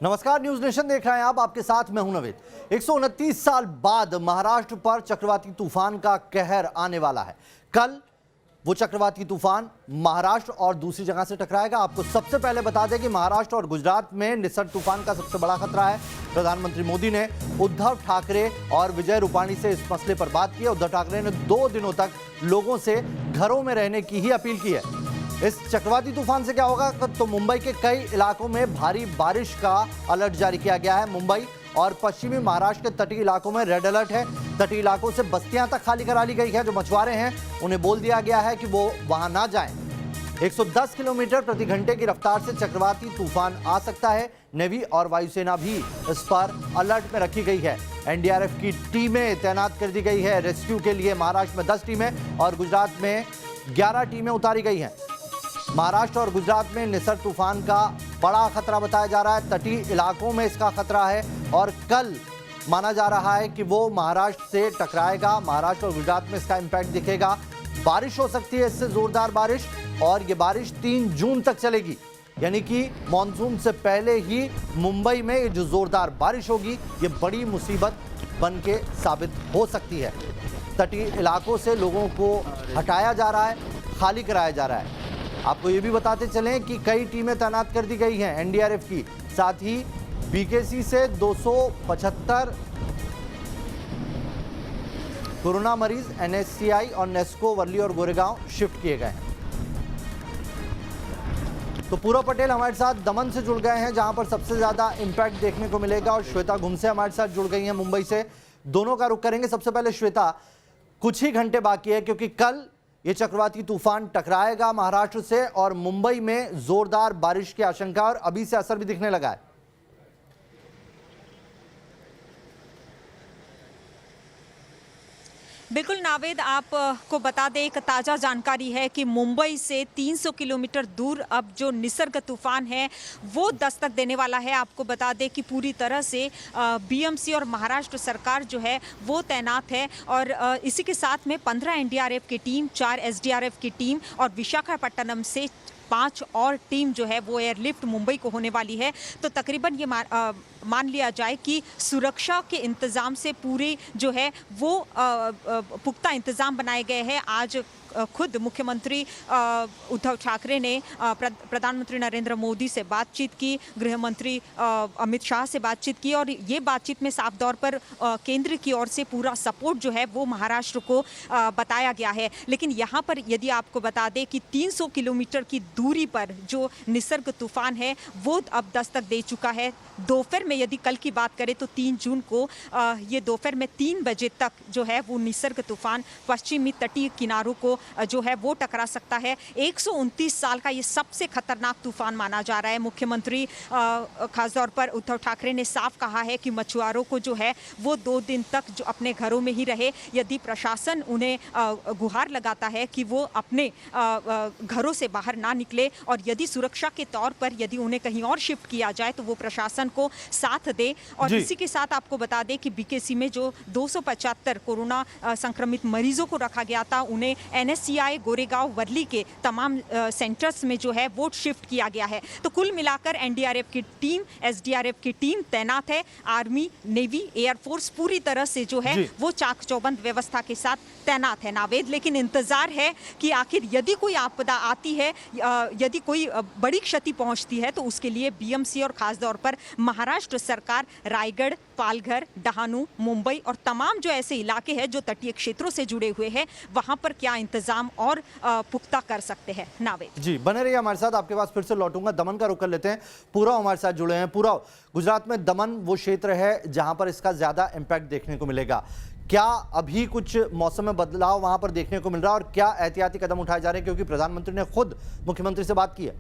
नमस्कार, news nation देख रहे हैं आप। आपके साथ मैं हूं नवेद। 129 साल बाद महाराष्ट्र पर चक्रवाती तूफान का कहर आने वाला है। कल वो चक्रवाती तूफान महाराष्ट्र और दूसरी जगह से टकराएगा। आपको सबसे पहले बता दें कि महाराष्ट्र और गुजरात में निसर्ग तूफान का सबसे बड़ा खतरा है। प्रधानमंत्री मोदी ने उद्धव ठाकरे और विजय रूपाणी से इस मसले पर बात की है। उद्धव ठाकरे ने 2 दिनों तक लोगों से घरों में रहने की ही अपील की है। इस चक्रवाती तूफान से क्या होगा, तो मुंबई के कई इलाकों में भारी बारिश का अलर्ट जारी किया गया है। मुंबई और पश्चिमी महाराष्ट्र के तटीय इलाकों में रेड अलर्ट है। तटीय इलाकों से बस्तियां तक खाली करा ली गई है। जो मछुआरे हैं उन्हें बोल दिया गया है कि वो वहां ना जाएं। 110 किलोमीटर प्रति घंटे की रफ्तार से चक्रवाती तूफान आ सकता है। नेवी और वायुसेना भी इस पर अलर्ट में रखी गई है। एनडीआरएफ की टीमें तैनात कर दी गई है रेस्क्यू के लिए। महाराष्ट्र में 10 टीमें और गुजरात में 11 टीमें उतारी गई हैं। महाराष्ट्र और गुजरात में निसर्ग तूफान का बड़ा खतरा बताया जा रहा है। तटीय इलाकों में इसका खतरा है और कल माना जा रहा है कि वो महाराष्ट्र से टकराएगा। महाराष्ट्र और गुजरात में इसका इम्पैक्ट दिखेगा। बारिश हो सकती है इससे जोरदार बारिश, और ये बारिश 3 जून तक चलेगी। यानी कि मॉनसून से पहले ही मुंबई में ये जो जोरदार बारिश होगी ये बड़ी मुसीबत बन के साबित हो सकती है। तटीय इलाकों से लोगों को हटाया जा रहा है, खाली कराया जा रहा है। आपको ये भी बताते चलें कि कई टीमें तैनात कर दी गई हैं एनडीआरएफ की। साथ ही बीकेसी से 275 कोरोना मरीज एनएससीआई और नेस्को वर्ली और गोरेगांव शिफ्ट किए गए हैं। तो पूरव पटेल हमारे साथ दमन से जुड़ गए हैं, जहां पर सबसे ज्यादा इंपैक्ट देखने को मिलेगा, और श्वेता घुमसे हमारे साथ जुड़ गई हैं मुंबई से। दोनों का रुख करेंगे। सबसे पहले श्वेता, कुछ ही घंटे बाकी है क्योंकि कल ये चक्रवाती तूफान टकराएगा महाराष्ट्र से, और मुंबई में जोरदार बारिश की आशंका और अभी से असर भी दिखने लगा है। बिल्कुल नावेद, आपको बता दें एक ताज़ा जानकारी है कि मुंबई से 300 किलोमीटर दूर अब जो निसर्ग तूफान है वो दस्तक देने वाला है। आपको बता दें कि पूरी तरह से बीएमसी और महाराष्ट्र सरकार जो है वो तैनात है, और इसी के साथ में 15 एनडीआरएफ की टीम, 4 एसडीआरएफ की टीम और विशाखापट्टनम से 5 और टीम जो है वो एयरलिफ्ट मुंबई को होने वाली है। तो तकरीबन ये मान लिया जाए कि सुरक्षा के इंतज़ाम से पूरे जो है वो पुख्ता इंतज़ाम बनाए गए हैं। आज खुद मुख्यमंत्री उद्धव ठाकरे ने प्रधानमंत्री नरेंद्र मोदी से बातचीत की, गृह मंत्री अमित शाह से बातचीत की, और ये बातचीत में साफ तौर पर केंद्र की ओर से पूरा सपोर्ट जो है वो महाराष्ट्र को बताया गया है। लेकिन यहाँ पर यदि आपको बता दें कि 300 किलोमीटर की दूरी पर जो निसर्ग तूफान है वो अब दस्तक दे चुका है। दोपहर में यदि कल की बात करें तो 3 जून को ये दोपहर में 3 बजे तक जो है वो निसर्ग तूफान पश्चिमी तटीय किनारों को जो है वो टकरा सकता है। 129 साल का ये सबसे खतरनाक तूफान माना जा रहा है। मुख्यमंत्री खासतौर पर उद्धव ठाकरे ने साफ कहा है कि मछुआरों को जो है वो 2 दिन तक जो अपने घरों में ही रहे। यदि प्रशासन उन्हें गुहार लगाता है कि वो अपने घरों से बाहर ना निकले, और यदि सुरक्षा के तौर पर यदि उन्हें कहीं और शिफ्ट किया जाए तो वो प्रशासन को साथ दे। और इसी के साथ आपको बता दें कि बीकेसी में जो 275 कोरोना संक्रमित मरीजों को रखा गया था उन्हें एनएससीआई गोरेगांव वर्ली के तमाम सेंटर्स में जो है वो शिफ्ट किया गया है। तो कुल मिलाकर एनडीआरएफ की टीम, एसडीआरएफ की टीम तैनात है। आर्मी, नेवी, एयरफोर्स पूरी तरह से जो है वो चाक चौबंद व्यवस्था के साथ तैनात है नावेद। लेकिन इंतजार है कि आखिर यदि कोई आपदा आती है, यदि कोई बड़ी क्षति पहुंचती है, तो उसके लिए बीएमसी और खासतौर पर महाराष्ट्र सरकार रायगढ़, पालघर, डहाणू, मुंबई और तमाम जो ऐसे इलाके हैं जो तटीय क्षेत्रों से जुड़े हुए हैं वहां पर क्या इंतजाम और पुख्ता कर सकते हैं। नावेद जी, बने रहिए हमारे साथ। आपके पास फिर से लौटूंगा। दमन का रुख कर लेते हैं। पूरव हमारे साथ जुड़े हैं। पूरव, गुजरात में दमन वो क्षेत्र है जहां पर इसका ज्यादा इंपैक्ट देखने को मिलेगा। क्या अभी कुछ मौसम में बदलाव वहां पर देखने को मिल रहा है, और क्या एहतियाती कदम उठाए जा रहे हैं, क्योंकि प्रधानमंत्री ने खुद मुख्यमंत्री से बात की है?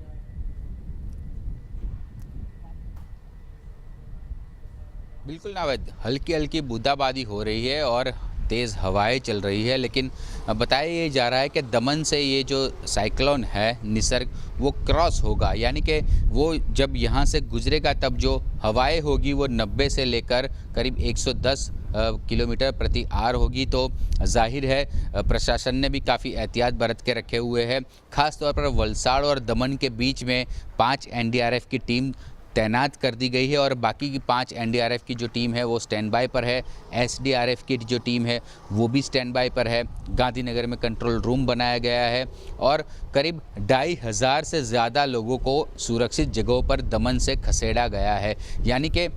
बिल्कुल नावेद, हल्की हल्की बूंदाबांदी हो रही है और तेज़ हवाएं चल रही है, लेकिन बताया ये जा रहा है कि दमन से ये जो साइक्लोन है निसर्ग वो क्रॉस होगा, यानी कि वो जब यहाँ से गुजरेगा तब जो हवाएं होगी वो 90 से लेकर करीब 110 किलोमीटर प्रति आवर होगी। तो जाहिर है प्रशासन ने भी काफ़ी एहतियात बरत के रखे हुए हैं। ख़ास तौर पर वलसाड़ और दमन के बीच में 5 एनडीआरएफ की टीम तैनात कर दी गई है और बाकी की 5 एनडीआरएफ की जो टीम है वो स्टैंड बाय पर है। एसडीआरएफ की जो टीम है वो भी स्टैंड बाय पर है। गांधीनगर में कंट्रोल रूम बनाया गया है और करीब 2500 से ज़्यादा लोगों को सुरक्षित जगहों पर दमन से खसेड़ा गया है। यानी कि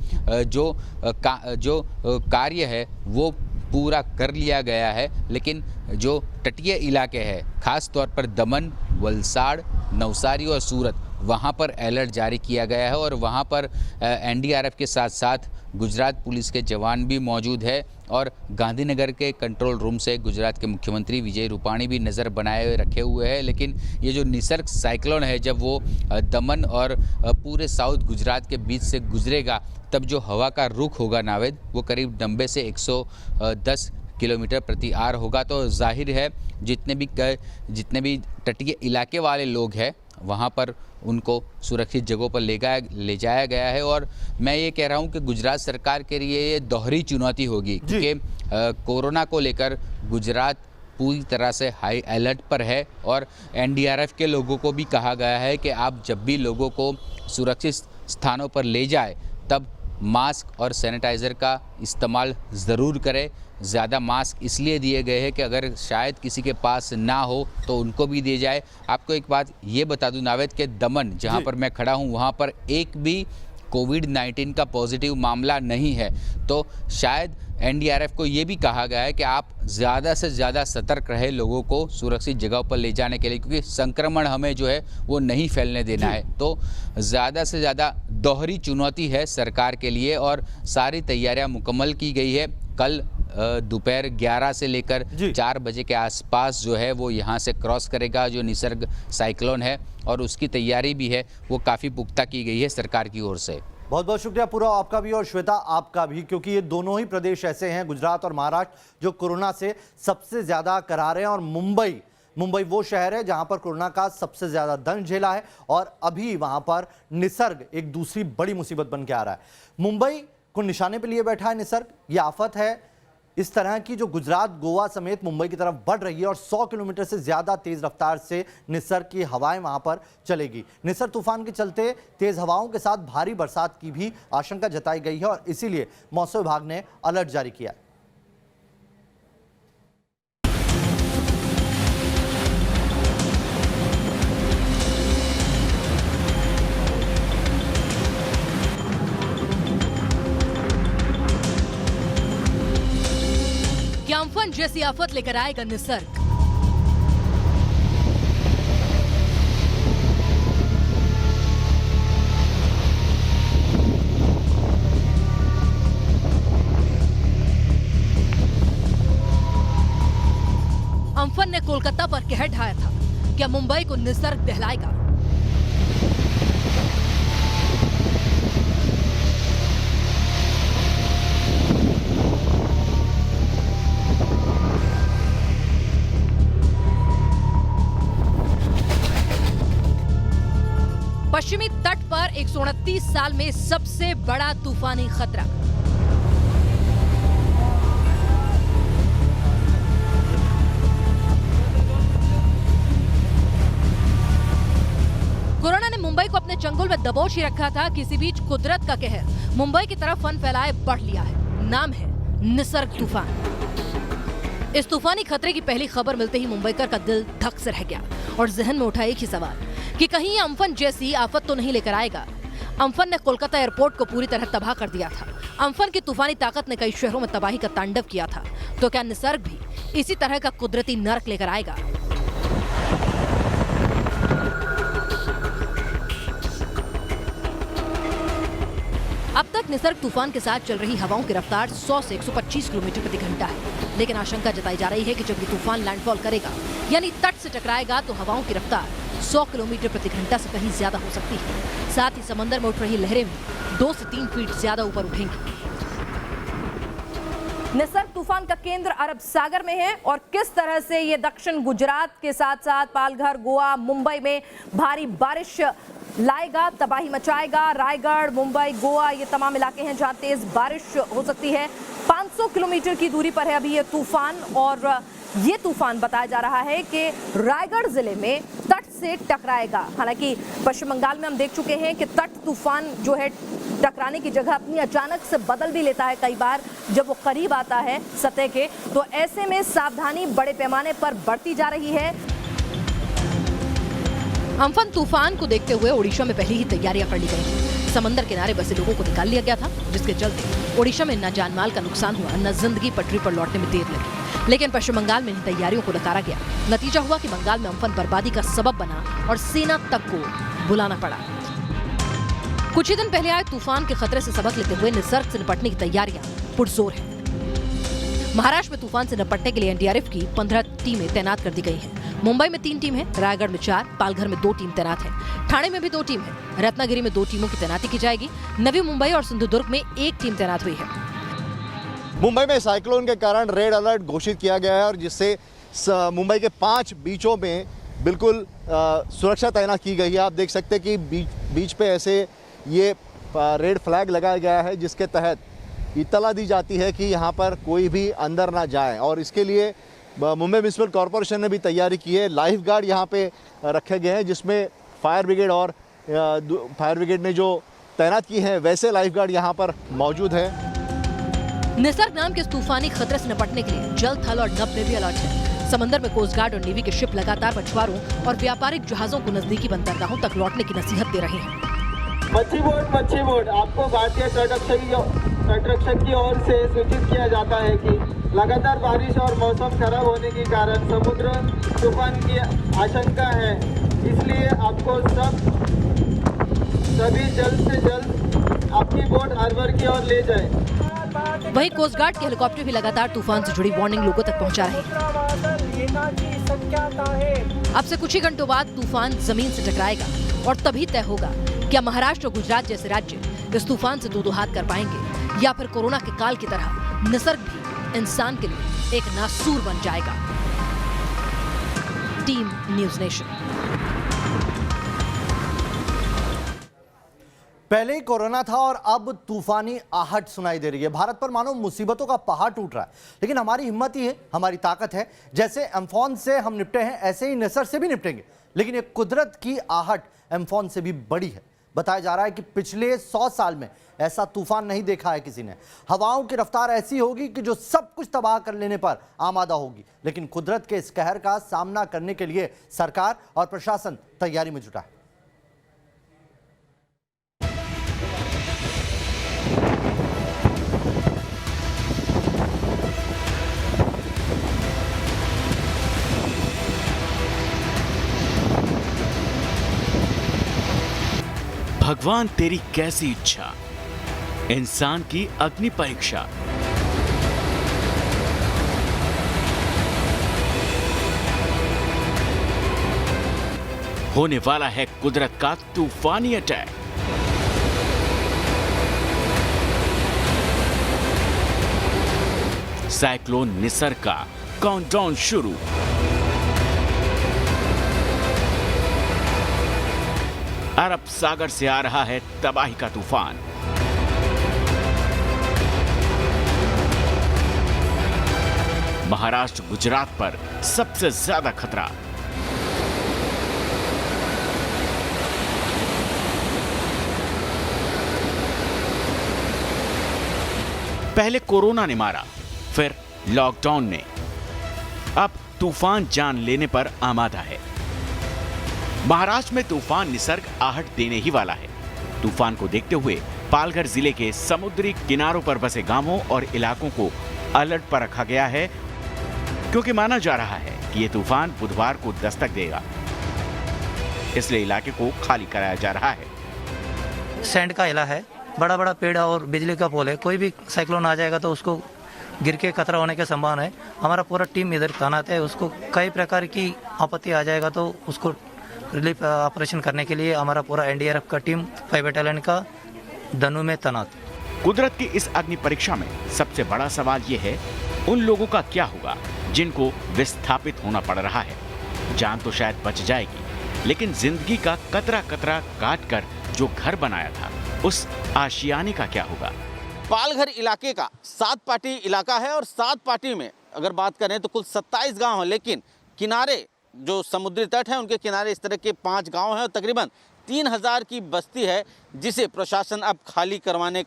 जो कार्य है वो पूरा कर लिया गया है, लेकिन जो तटीय इलाके हैं, खास तौर पर दमन, वलसाड़, नवसारी और सूरत, वहाँ पर अलर्ट जारी किया गया है और वहाँ पर एनडीआरएफ के साथ साथ गुजरात पुलिस के जवान भी मौजूद है और गांधीनगर के कंट्रोल रूम से गुजरात के मुख्यमंत्री विजय रूपाणी भी नज़र बनाए रखे हुए हैं। लेकिन ये जो निसर्ग साइक्लोन है, जब वो दमन और पूरे साउथ गुजरात के बीच से गुजरेगा, तब जो हवा का रुख होगा नावेद, वो करीब 90 से 110 किलोमीटर प्रति आवर होगा। तो जाहिर है जितने भी तटीय इलाके वाले लोग हैं वहाँ पर उनको सुरक्षित जगहों पर ले जाया गया है। और मैं ये कह रहा हूँ कि गुजरात सरकार के लिए ये दोहरी चुनौती होगी, क्योंकि कोरोना को लेकर गुजरात पूरी तरह से हाई अलर्ट पर है और एनडीआरएफ के लोगों को भी कहा गया है कि आप जब भी लोगों को सुरक्षित स्थानों पर ले जाए तब मास्क और सैनिटाइज़र का इस्तेमाल ज़रूर करें। ज़्यादा मास्क इसलिए दिए गए हैं कि अगर शायद किसी के पास ना हो तो उनको भी दिए जाए। आपको एक बात ये बता दूं नावेद के दमन, जहां पर मैं खड़ा हूं, वहां पर एक भी कोविड-19 का पॉजिटिव मामला नहीं है। तो शायद एनडीआरएफ को ये भी कहा गया है कि आप ज़्यादा से ज़्यादा सतर्क रहे लोगों को सुरक्षित जगह पर ले जाने के लिए, क्योंकि संक्रमण हमें जो है वो नहीं फैलने देना है। तो ज़्यादा से ज़्यादा दोहरी चुनौती है सरकार के लिए और सारी तैयारियां मुकम्मल की गई है। कल दोपहर 11 से लेकर 4 बजे के आसपास जो है वो यहाँ से क्रॉस करेगा जो निसर्ग साइक्लोन है, और उसकी तैयारी भी है वो काफ़ी पुख्ता की गई है सरकार की ओर से। बहुत बहुत शुक्रिया पूरा आपका भी और श्वेता आपका भी, क्योंकि ये दोनों ही प्रदेश ऐसे हैं, गुजरात और महाराष्ट्र, जो कोरोना से सबसे ज़्यादा करारे हैं। और मुंबई वो शहर है जहां पर कोरोना का सबसे ज़्यादा दंश झेला है और अभी वहां पर निसर्ग एक दूसरी बड़ी मुसीबत बन के आ रहा है। मुंबई को निशाने पर लिए बैठा है निसर्ग। ये आफत है इस तरह की जो गुजरात, गोवा समेत मुंबई की तरफ बढ़ रही है और 100 किलोमीटर से ज़्यादा तेज़ रफ्तार से निसर्ग की हवाएं वहां पर चलेगी। निसर्ग तूफान के चलते तेज़ हवाओं के साथ भारी बरसात की भी आशंका जताई गई है और इसीलिए मौसम विभाग ने अलर्ट जारी किया है। अम्फन जैसी आफत लेकर आएगा निसर्ग। अम्फन ने कोलकाता पर कहर ढाया था, क्या मुंबई को निसर्ग दहलाएगा? पश्चिमी तट पर 129 साल में सबसे बड़ा तूफानी खतरा। कोरोना ने मुंबई को अपने चंगुल में दबोच ही रखा था। किसी बीच कुदरत का कहर मुंबई की तरफ फन फैलाए बढ़ लिया है। नाम है निसर्ग तूफान। इस तूफानी खतरे की पहली खबर मिलते ही मुंबईकर का दिल धक से रह गया और जहन में उठा एक ही सवाल कि कहीं ये अम्फन जैसी आफत तो नहीं लेकर आएगा। अम्फन ने कोलकाता एयरपोर्ट को पूरी तरह तबाह कर दिया था। अम्फन की तूफानी ताकत ने कई शहरों में तबाही का तांडव किया था। तो क्या निसर्ग भी इसी तरह का कुदरती नर्क लेकर आएगा? अब तक निसर्ग तूफान के साथ चल रही हवाओं की रफ्तार 100 से 125 किलोमीटर प्रति घंटा है, लेकिन आशंका जताई जा रही है कि जब ये तूफान लैंडफॉल करेगा यानी तट से टकराएगा तो हवाओं की रफ्तार 100 किलोमीटर प्रति घंटा से कहीं ज्यादा हो सकती है। साथ ही समंदर में उठ रही लहरें भी 2 से 3 फीट ज्यादा ऊपर उठेंगी। निसर्ग तूफान का केंद्र अरब सागर में है और किस तरह से ये दक्षिण गुजरात के साथ साथ पालघर, गोवा, मुंबई में भारी बारिश लाएगा, तबाही मचाएगा। रायगढ़, मुंबई, गोवा ये तमाम इलाके हैं जहां तेज बारिश हो सकती है। 500 किलोमीटर की दूरी पर है अभी ये तूफान और ये तूफान बताया जा रहा है कि रायगढ़ जिले में तट से टकराएगा। हालांकि पश्चिम बंगाल में हम देख चुके हैं कि तट तूफान जो है टकराने की जगह अपनी अचानक से बदल भी लेता है कई बार जब वो करीब आता है सतह के। तो ऐसे में सावधानी बड़े पैमाने पर बढ़ती जा रही है। अम्फन तूफान को देखते हुए ओडिशा में पहले ही तैयारियां कर ली गई थी। समंदर किनारे बसे लोगों को निकाल लिया गया था, जिसके चलते ओडिशा में न जानमाल का नुकसान हुआ न जिंदगी पटरी पर लौटने में देर लगी। लेकिन पश्चिम बंगाल में इन तैयारियों को नकारा गया। नतीजा हुआ कि बंगाल में अम्फन बर्बादी का सबब बना और सेना तक को बुलाना पड़ा। कुछ ही दिन पहले आए तूफान के खतरे से सबक लेते हुए निसर्ग से निपटने की तैयारियां पुरजोर है। महाराष्ट्र में तूफान से निपटने के लिए एनडीआरएफ की 15 टीमें तैनात कर दी गई हैं। मुंबई में 3 टीम है, रायगढ़ में 4, पालघर में 2 टीम तैनात है, ठाणे में भी 2 टीम है, रत्नागिरी में 2 टीमों की तैनाती की जाएगी। नवी मुंबई और सिंधुदुर्ग में 1 टीम तैनात हुई है। मुंबई में साइक्लोन के कारण रेड अलर्ट घोषित किया गया है और जिससे मुंबई के 5 बीचों में बिल्कुल सुरक्षा तैनात की गई है। आप देख सकते हैं कि बीच पे ऐसे ये रेड फ्लैग लगाया गया है, जिसके तहत इत्तला दी जाती है कि यहाँ पर कोई भी अंदर ना जाए। और इसके लिए मुंबई म्युनिसिपल कॉरपोरेशन ने भी तैयारी की है। लाइफ गार्ड यहाँ पे रखे गए हैं, जिसमें फायर ब्रिगेड ने जो तैनात की है वैसे लाइफ गार्ड यहाँ पर मौजूद है। निसर्ग नाम के इस तूफानी खतरे से निपटने के लिए जल, थल और नभ में भी अलर्ट है। समंदर में कोस्ट गार्ड और नेवी के शिप लगातार मछुआरों और व्यापारिक जहाजों को नजदीकी बंदरगाहों तक लौटने की नसीहत दे रहे हैं। मच्छी बोट आपको भारतीय तटरक्षक की ओर से सूचित किया जाता है कि लगातार बारिश और मौसम खराब होने के कारण समुद्र तूफान की आशंका है, इसलिए आपको सभी जल्द से जल्द आपकी बोट हार्बर की ओर ले जाए। वहीं कोस्ट गार्ड के हेलीकॉप्टर भी लगातार तूफान से जुड़ी वार्निंग लोगों तक पहुंचा रहे हैं। अब से कुछ ही घंटों बाद तूफान जमीन से टकराएगा और तभी तय होगा क्या महाराष्ट्र और गुजरात जैसे राज्य इस तूफान से दो हाथ कर पाएंगे या फिर कोरोना के काल की तरह निसर्ग भी इंसान के लिए एक नासूर बन जाएगा। Team news nation. पहले ही कोरोना था और अब तूफानी आहट सुनाई दे रही है। भारत पर मानो मुसीबतों का पहाड़ टूट रहा है, लेकिन हमारी हिम्मत ही है, हमारी ताकत है। जैसे एम्फॉन से हम निपटे हैं, ऐसे ही निसर्ग से भी निपटेंगे। लेकिन ये कुदरत की आहट एम्फॉन से भी बड़ी है। बताया जा रहा है कि पिछले 100 साल में ऐसा तूफान नहीं देखा है किसी ने। हवाओं की रफ्तार ऐसी होगी कि जो सब कुछ तबाह कर लेने पर आमादा होगी। लेकिन कुदरत के इस कहर का सामना करने के लिए सरकार और प्रशासन तैयारी में जुटा है। भगवान तेरी कैसी इच्छा, इंसान की अग्नि परीक्षा। होने वाला है कुदरत का तूफानी अटैक। साइक्लोन निसर्ग का काउंटडाउन शुरू। अरब सागर से आ रहा है तबाही का तूफान। महाराष्ट्र गुजरात पर सबसे ज्यादा खतरा। पहले कोरोना ने मारा, फिर लॉकडाउन ने, अब तूफान जान लेने पर आमादा है। महाराष्ट्र में तूफान निसर्ग आहट देने ही वाला है। तूफान को देखते हुए पालघर जिले के समुद्री किनारों पर बसे गांवों और इलाकों को अलर्ट पर रखा गया है, क्योंकि माना जा रहा है कि ये तूफान बुधवार को दस्तक देगा। इसलिए इलाके को खाली कराया जा रहा है। सैंड का इलाका है, बड़ा बड़ा पेड़ और बिजली का पोल है। कोई भी साइक्लोन आ जाएगा तो उसको गिर के खतरा होने की संभावना है। हमारा पूरा टीम इधर तैनात है। उसको कई प्रकार की आपत्ति आ जाएगा तो उसको रिलीफ ऑपरेशन करने के लिए हमारा पूरा एनडीआरएफ का टीम 5 बटालियन का धनु में तैनात। कुदरत की इस अग्नि परीक्षा में सबसे बड़ा सवाल ये है, उन लोगों का क्या होगा जिनको विस्थापित होना पड़ रहा है। जान तो शायद बच जाएगी, लेकिन जिंदगी का कतरा कतरा काट कर जो घर बनाया था, उस आशियाने का क्या होगा। पालघर इलाके का 7 पाटी इलाका है और 7 पाटी में अगर बात करें तो कुल 27 गांव हैं, लेकिन किनारे जो समुद्री तट है उनके किनारे इस तरह के 5 गांव हैं और तकरीबन 3000 की बस्ती है, जिसे प्रशासन अब खाली करवाने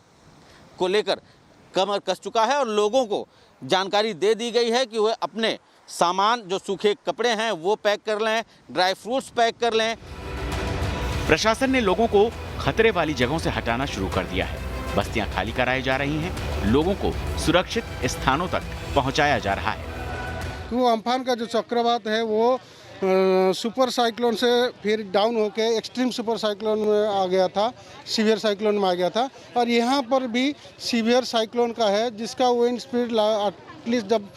को लेकर कमर कस चुका है और लोगों को जानकारी दे दी गई है कि वह अपने सामान, जो सूखे कपड़े हैं वो पैक कर लें, ड्राई फ्रूट्स पैक कर लें। प्रशासन ने लोगों को खतरे वाली जगहों से हटाना शुरू कर दिया है। बस्तियां खाली कराई जा रही हैं, लोगों को सुरक्षित स्थानों तक पहुंचाया जा रहा है। वो अम्फान का जो चक्रवात है वो सुपर साइक्लोन से फिर डाउन होके एक्सट्रीम सुपर साइक्लोन में आ गया था, सीवियर साइक्लोन में आ गया था, और यहाँ पर भी सीवियर साइक्लोन का है, जिसका विंड स्पीड एटलीस्ट जब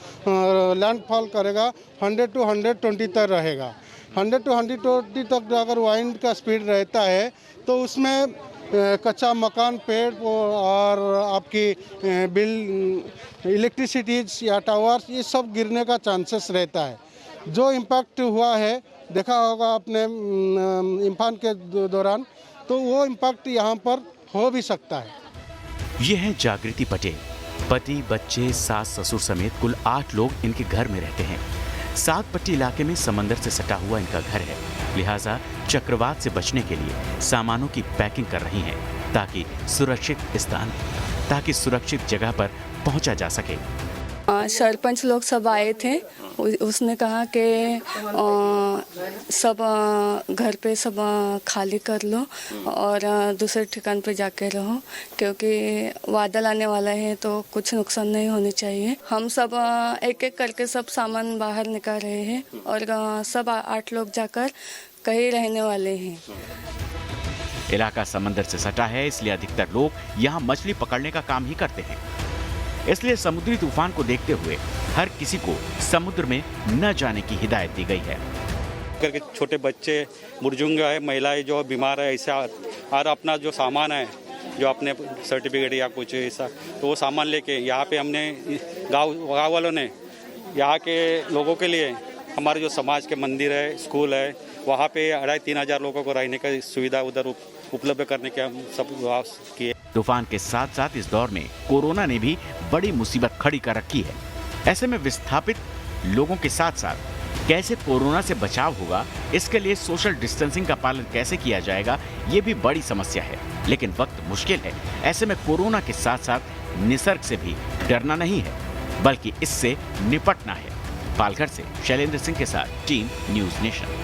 लैंडफॉल करेगा 100 to 120 तक रहेगा। 100 to 120 तक अगर वाइंड का स्पीड रहता है तो उसमें कच्चा मकान, पेड़ और आपकी इलेक्ट्रिसिटीज या टावर्स, ये सब गिरने का चांसेस रहता है। जो इम्पैक्ट हुआ है देखा होगा आपने इम्फान के दौरान, तो वो इम्पैक्ट यहाँ पर हो भी सकता है। ये हैं जागृति पटेल, पति, बच्चे, सास, ससुर समेत कुल 8 लोग इनके घर में रहते हैं। 7 पट्टी इलाके में समंदर से सटा हुआ इनका घर है, लिहाजा चक्रवात से बचने के लिए सामानों की पैकिंग कर रही हैं ताकि सुरक्षित जगह पर पहुंचा जा सके। सरपंच लोग सब आए थे, उसने कहा कि सब घर पे सब खाली कर लो और दूसरे ठिकान पे जाके रहो, क्योंकि बादल आने वाला है तो कुछ नुकसान नहीं होने चाहिए। हम सब एक एक करके सब सामान बाहर निकाल रहे हैं और सब 8 लोग जाकर कहीं रहने वाले हैं। इलाका समंदर से सटा है, इसलिए अधिकतर लोग यहाँ मछली पकड़ने का काम ही करते हैं। इसलिए समुद्री तूफान को देखते हुए हर किसी को समुद्र में न जाने की हिदायत दी गई है। करके छोटे बच्चे, बुजुर्ग है, महिलाएं जो बीमार है, ऐसा और अपना जो सामान है, जो अपने सर्टिफिकेट या कुछ ऐसा, तो वो सामान लेके यहाँ पे हमने गांव वालों ने यहाँ के लोगों के लिए हमारे जो समाज के मंदिर है, स्कूल है, वहाँ पे 2500-3000 हजार लोगों को रहने की सुविधा उधर उपलब्ध करने के हम सब किए। तूफान के साथ साथ इस दौर में कोरोना ने भी बड़ी मुसीबत खड़ी कर रखी है। ऐसे में विस्थापित लोगों के साथ साथ कैसे कोरोना से बचाव होगा, इसके लिए सोशल डिस्टेंसिंग का पालन कैसे किया जाएगा, ये भी बड़ी समस्या है। लेकिन वक्त मुश्किल है, ऐसे में कोरोना के साथ साथ निसर्ग से भी डरना नहीं है, बल्कि इससे निपटना है। पालघर से शैलेंद्र सिंह के साथ टीम न्यूज नेशन।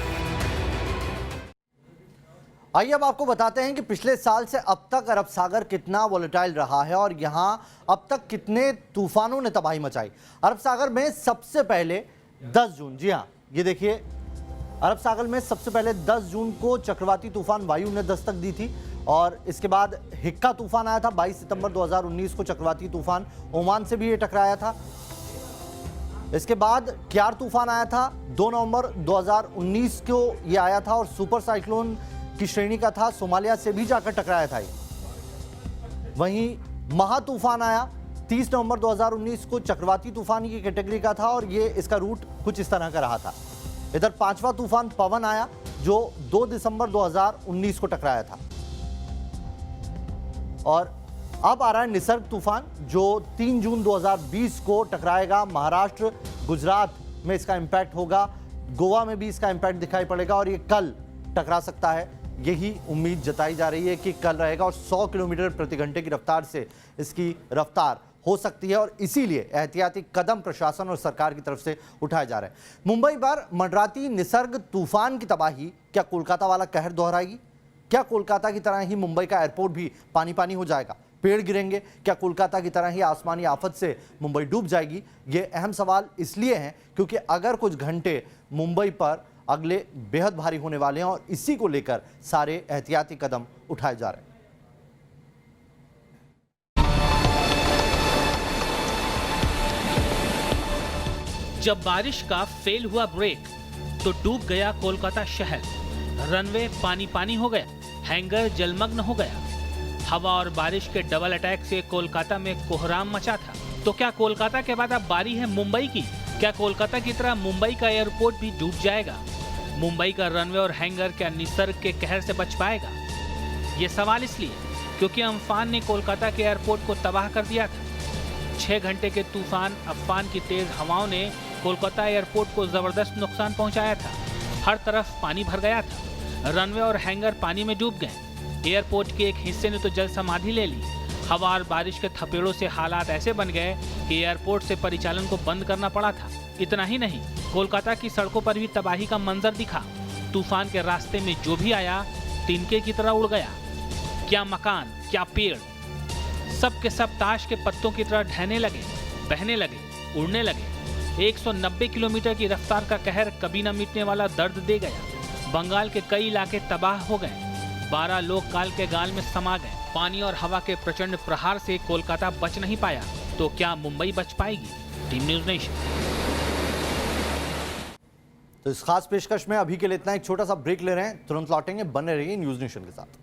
आइए अब आपको बताते हैं कि पिछले साल से अब तक अरब सागर कितना वोलेटाइल रहा है और यहाँ अब तक कितने तूफानों ने तबाही मचाई। अरब सागर में सबसे पहले 10 जून, जी हाँ ये देखिए, अरब सागर में सबसे पहले 10 जून को चक्रवाती तूफान वायु ने दस्तक दी थी और इसके बाद हिक्का तूफान आया था। 22 सितंबर 2019 को चक्रवाती तूफान ओमान से भी ये टकराया था। इसके बाद क्यार तूफान आया था, 2 नवंबर 2019 को ये आया था और सुपर साइक्लोन की श्रेणी का था, सोमालिया से भी जाकर टकराया था। वहीं महा तूफान आया 30 नवंबर 2019 को, चक्रवाती तूफान की कैटेगरी का था और ये इसका रूट कुछ इस तरह का रहा था। इधर 5वां तूफान पवन आया जो 2 दिसंबर 2019 को टकराया था। और अब आ रहा है निसर्ग तूफान जो 3 जून 2020 को टकराएगा। महाराष्ट्र, गुजरात में इसका इंपैक्ट होगा, गोवा में भी इसका इंपैक्ट दिखाई पड़ेगा और ये कल टकरा सकता है। यही उम्मीद जताई जा रही है कि कल रहेगा और 100 किलोमीटर प्रति घंटे की रफ्तार से इसकी रफ्तार हो सकती है और इसीलिए एहतियाती कदम प्रशासन और सरकार की तरफ से उठाए जा रहे हैं। मुंबई पर मंडराती निसर्ग तूफान की तबाही क्या कोलकाता वाला कहर दोहराएगी? क्या कोलकाता की तरह ही मुंबई का एयरपोर्ट भी पानी पानी हो जाएगा? पेड़ गिरेंगे? क्या कोलकाता की तरह ही आसमानी आफत से मुंबई डूब जाएगी? ये अहम सवाल इसलिए हैं क्योंकि अगर कुछ घंटे मुंबई पर अगले बेहद भारी होने वाले हैं और इसी को लेकर सारे एहतियाती कदम उठाए जा रहे हैं। जब बारिश का फेल हुआ ब्रेक तो डूब गया कोलकाता शहर। रनवे पानी पानी हो गया, हैंगर जलमग्न हो गया। हवा और बारिश के डबल अटैक से कोलकाता में कोहराम मचा था। तो क्या कोलकाता के बाद अब बारी है मुंबई की? क्या कोलकाता की तरह मुंबई का एयरपोर्ट भी डूब जाएगा? मुंबई का रनवे और हैंगर क्या निसर्ग के कहर से बच पाएगा? ये सवाल इसलिए क्योंकि अम्फान ने कोलकाता के एयरपोर्ट को तबाह कर दिया था। 6 घंटे के तूफान अम्फान की तेज हवाओं ने कोलकाता एयरपोर्ट को जबरदस्त नुकसान पहुंचाया था। हर तरफ पानी भर गया था। रनवे और हैंगर पानी में डूब गए। एयरपोर्ट के एक हिस्से ने तो जल समाधि ले ली। हवा और बारिश के थपेड़ों से हालात ऐसे बन गए कि एयरपोर्ट से परिचालन को बंद करना पड़ा था। इतना ही नहीं, कोलकाता की सड़कों पर भी तबाही का मंजर दिखा। तूफान के रास्ते में जो भी आया तिनके की तरह उड़ गया। क्या मकान, क्या पेड़, सब के सब ताश के पत्तों की तरह ढहने लगे, बहने लगे, उड़ने लगे। 190 किलोमीटर की रफ्तार का कहर कभी न मिटने वाला दर्द दे गया। बंगाल के कई इलाके तबाह हो गए। 12 लोग काल के गाल में समा गए। पानी और हवा के प्रचंड प्रहार से कोलकाता बच नहीं पाया, तो क्या मुंबई बच पाएगी? Team news nation. तो इस खास पेशकश में अभी के लिए इतना, एक छोटा सा ब्रेक ले रहे हैं, तुरंत लौटेंगे। बने रहिए न्यूज़ नेशन के साथ।